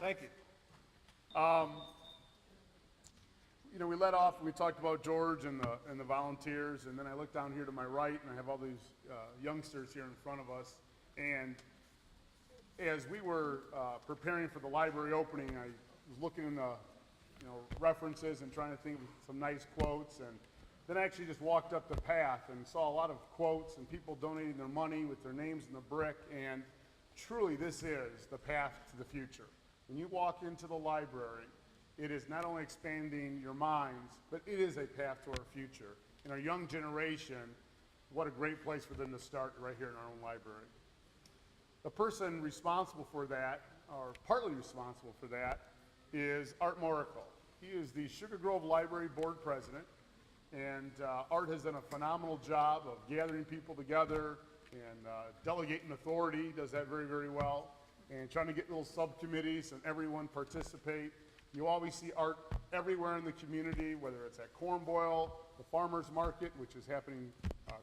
Thank you. We let off, we talked about George and the volunteers, and then I look down here to my right, and I have all these youngsters here in front of us. And as we were preparing for the library opening, I was looking in the references and trying to think of some nice quotes, and then I actually just walked up the path and saw a lot of quotes and people donating their money with their names in the brick, and truly this is the path to the future. When you walk into the library, it is not only expanding your minds, but it is a path to our future. In our young generation, what a great place for them to start right here in our own library. The person responsible for that, or partly responsible for that, is Art Moracle. He is the Sugar Grove Library Board President, and Art has done a phenomenal job of gathering people together and delegating authority. He does that very, very well, and trying to get little subcommittees and everyone participate. You always see Art everywhere in the community, whether it's at Corn Boil, the Farmers Market, which is happening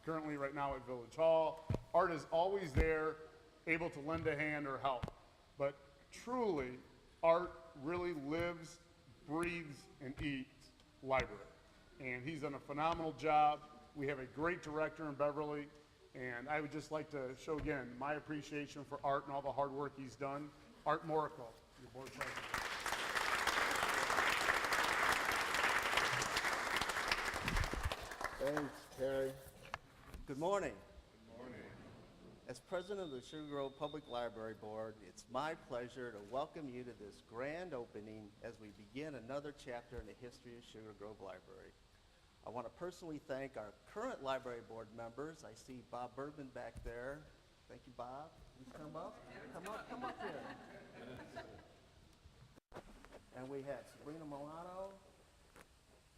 currently right now at Village Hall. Art is always there, able to lend a hand or help. But truly, Art really lives, breathes, and eats library. And he's done a phenomenal job. We have a great director in Beverly, and I would just like to show again my appreciation for Art and all the hard work he's done. Art Moracle, your board president. Thanks, Terry. Good morning. Good morning. As president of the Sugar Grove Public Library Board, it's my pleasure to welcome you to this grand opening as we begin another chapter in the history of Sugar Grove Library. I want to personally thank our current library board members. I see Bob Bergman back there. Thank you, Bob. Please come up. Come up here. And we have Sabrina Milano,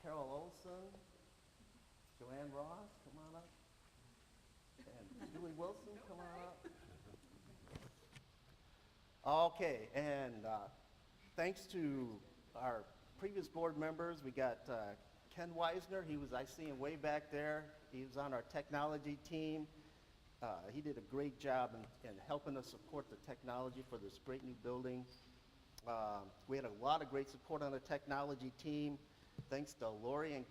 Carol Olson, Joanne Ross, come on up. And Julie Wilson, come on up. Okay, and thanks to our previous board members, we got Ken Weisner. I see him way back there. He was on our technology team. He did a great job in helping us support the technology for this great new building. We had a lot of great support on the technology team. Thanks to Lori and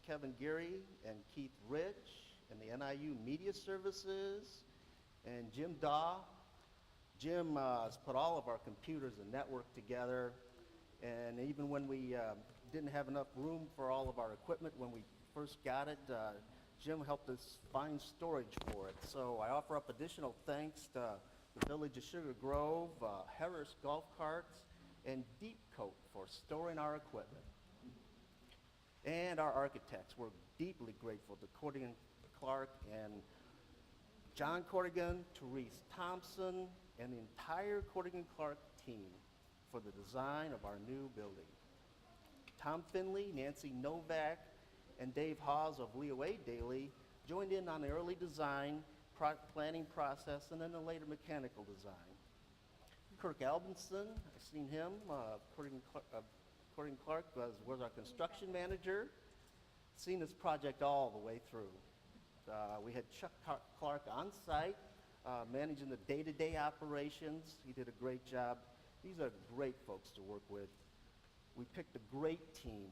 Kevin Geary and Keith Rich and the NIU Media Services and Jim Daw. Jim has put all of our computers and network together, and even when we didn't have enough room for all of our equipment when we first got it, Jim helped us find storage for it. So I offer up additional thanks to the Village of Sugar Grove, Harris Golf Carts, and Deep Coat for storing our equipment. And our architects. We're deeply grateful to Corrigan Clark and John Corrigan, Therese Thompson, and the entire Corrigan Clark team for the design of our new building. Tom Finley, Nancy Novak, and Dave Hawes of Leo A. Daly joined in on the early design, planning process, and then the later mechanical design. Kirk Albinson, I've seen him, Corrigan Clark was our construction manager, seen this project all the way through. We had Chuck Clark on site, managing the day-to-day operations. He did a great job. These are great folks to work with. We picked a great team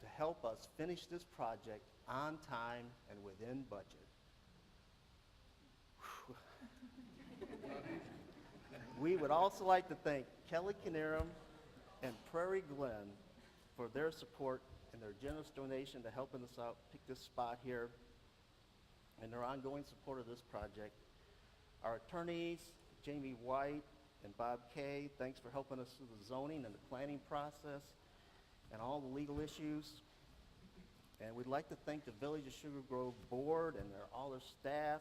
to help us finish this project on time and within budget. We would also like to thank Kelly Canarum and Prairie Glen for their support and their generous donation to helping us out pick this spot here and their ongoing support of this project. Our attorneys, Jamie White and Bob Kay, thanks for helping us through the zoning and the planning process and all the legal issues. And we'd like to thank the Village of Sugar Grove Board and all their staff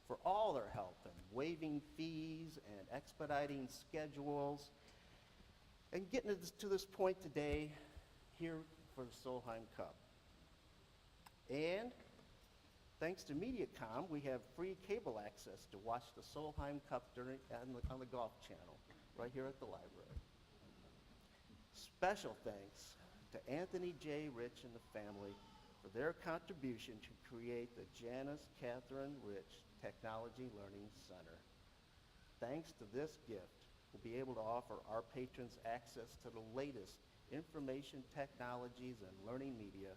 for all their help in waiving fees and expediting schedules and getting us to this point today here for the Solheim Cup. And thanks to MediaCom, we have free cable access to watch the Solheim Cup on the Golf Channel right here at the library. Special thanks to Anthony J. Rich and the family for their contribution to create the Janice Catherine Rich Technology Learning Center. Thanks to this gift, will be able to offer our patrons access to the latest information technologies and learning media.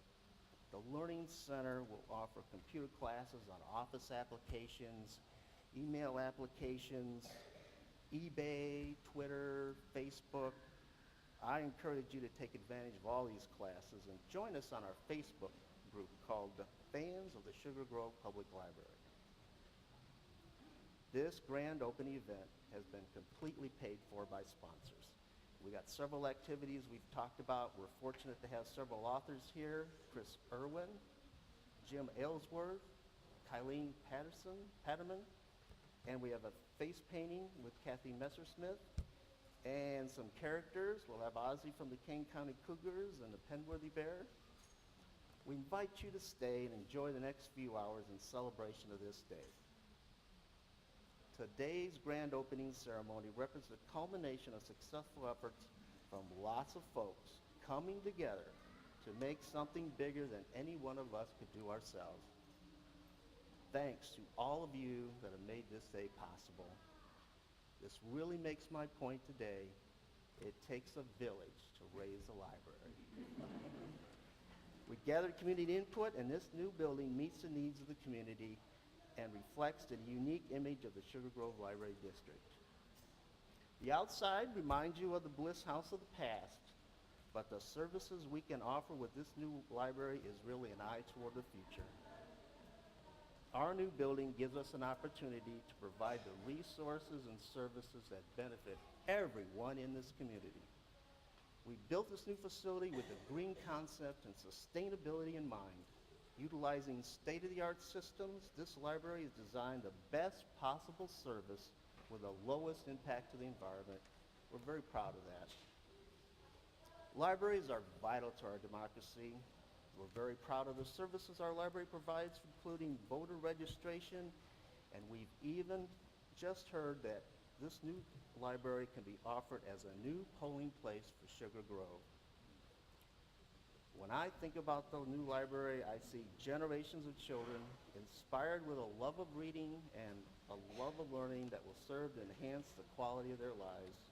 The Learning Center will offer computer classes on office applications, email applications, eBay, Twitter, Facebook. I encourage you to take advantage of all these classes and join us on our Facebook group called the Fans of the Sugar Grove Public Library. This grand opening event has been completely paid for by sponsors. We got several activities we've talked about. We're fortunate to have several authors here: Chris Irwin, Jim Aylesworth, Kylene Patterman, and we have a face painting with Kathy Messersmith, and some characters. We'll have Ozzy from the Kane County Cougars and the Penworthy Bears. We invite you to stay and enjoy the next few hours in celebration of this day. Today's grand opening ceremony represents the culmination of successful efforts from lots of folks coming together to make something bigger than any one of us could do ourselves. Thanks to all of you that have made this day possible. This really makes my point today. It takes a village to raise a library. We gathered community input, and this new building meets the needs of the community and reflects the unique image of the Sugar Grove Library District. The outside reminds you of the Bliss House of the past, but the services we can offer with this new library is really an eye toward the future. Our new building gives us an opportunity to provide the resources and services that benefit everyone in this community. We built this new facility with a green concept and sustainability in mind. Utilizing state-of-the-art systems, this library is designed the best possible service with the lowest impact to the environment. We're very proud of that. Libraries are vital to our democracy. We're very proud of the services our library provides, including voter registration, and we've even just heard that this new library can be offered as a new polling place for Sugar Grove. When I think about the new library, I see generations of children inspired with a love of reading and a love of learning that will serve to enhance the quality of their lives.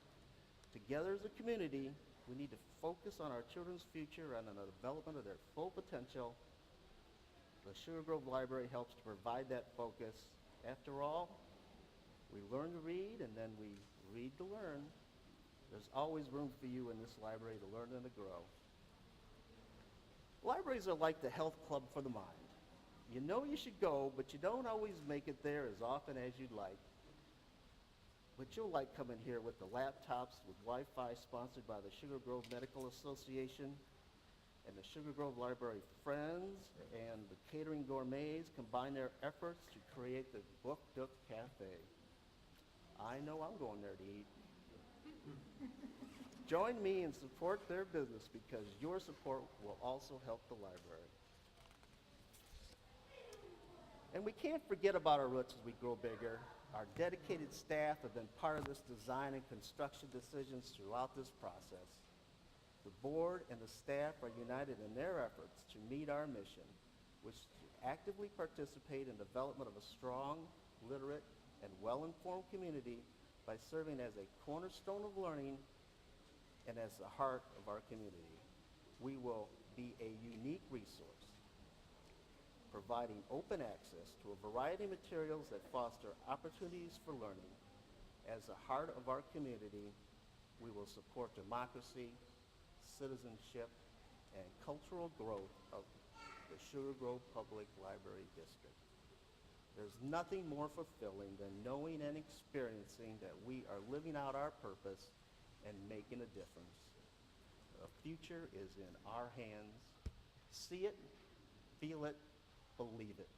Together as a community, we need to focus on our children's future and on the development of their full potential. The Sugar Grove Library helps to provide that focus. After all, we learn to read and then we read to learn. There's always room for you in this library to learn and to grow. Libraries are like the health club for the mind. You know you should go, but you don't always make it there as often as you'd like. But you'll like coming here with the laptops with Wi-Fi sponsored by the Sugar Grove Medical Association and the Sugar Grove Library Friends and the Catering Gourmets combine their efforts to create the Book Nook Cafe. I know I'm going there to eat. Join me and support their business because your support will also help the library. And we can't forget about our roots as we grow bigger. Our dedicated staff have been part of this design and construction decisions throughout this process. The board and the staff are united in their efforts to meet our mission, which is to actively participate in development of a strong, literate, and well-informed community by serving as a cornerstone of learning and as the heart of our community. We will be a unique resource, providing open access to a variety of materials that foster opportunities for learning. As the heart of our community, we will support democracy, citizenship, and cultural growth of the Sugar Grove Public Library District. There's nothing more fulfilling than knowing and experiencing that we are living out our purpose and making a difference. The future is in our hands. See it, feel it, believe it.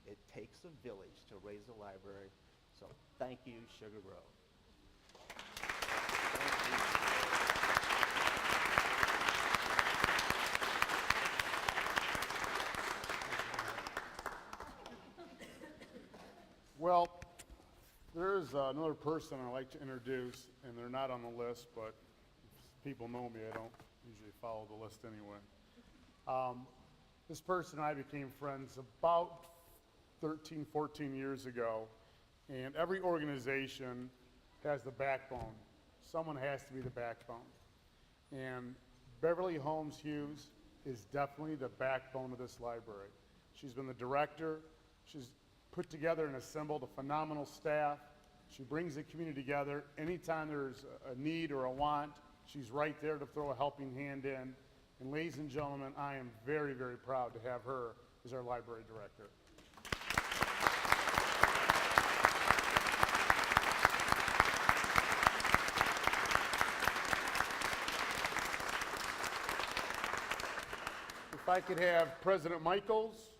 It takes a village to raise a library. So thank you, Sugar Grove. Well, there's another person I'd like to introduce, and they're not on the list, but if people know me, I don't usually follow the list anyway. This person and I became friends about 13, 14 years ago, and every organization has the backbone someone has to be the backbone. And Beverly Holmes Hughes is definitely the backbone of this library. She's been the director. She's put together and assembled a phenomenal staff. She brings the community together. Anytime there's a need or a want, she's right there to throw a helping hand in. And ladies and gentlemen, I am very, very proud to have her as our library director. If I could have President Michaels,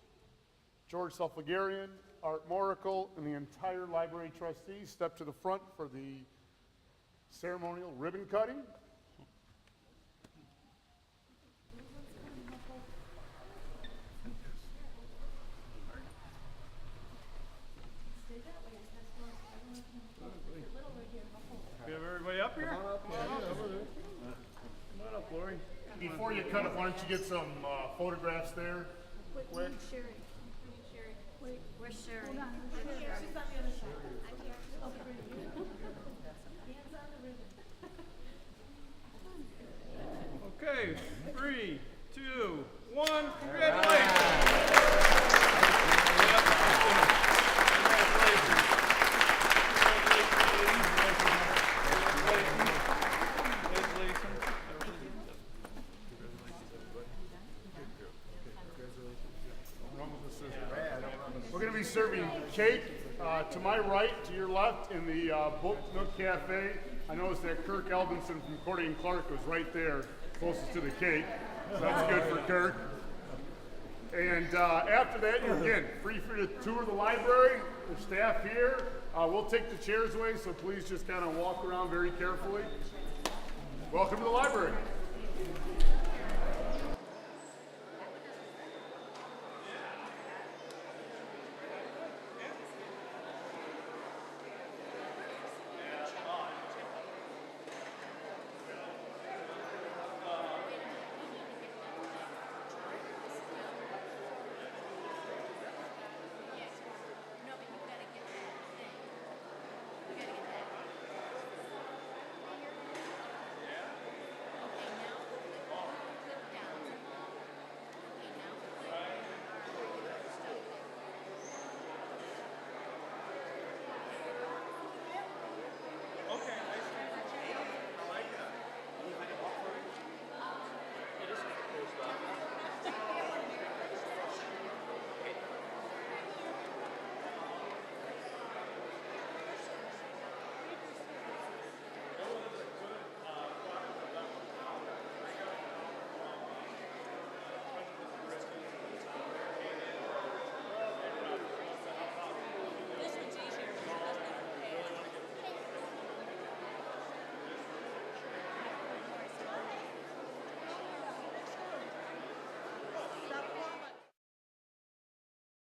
George Sulfagarian, Art Moracle, and the entire library trustees step to the front for the ceremonial ribbon cutting. We have everybody up here? Come on up, Lori. Before you cut it, why don't you get some photographs there? Wait, Sherry. Wait, where's Sherry? Hold on, where's Sherry? She's on the other side. I'm here. Okay. Hands on the ribbon. Okay, 3, 2, 1. Congratulations. We're going to be serving cake to my right, to your left, in the Book Nook Cafe. I noticed that Kirk Elvinson from Cordy and Clark was right there, closest to the cake. So that's good for Kirk. And after that, you're again free to tour the library. There's staff here. We'll take the chairs away, so please just kind of walk around very carefully. Welcome to the library.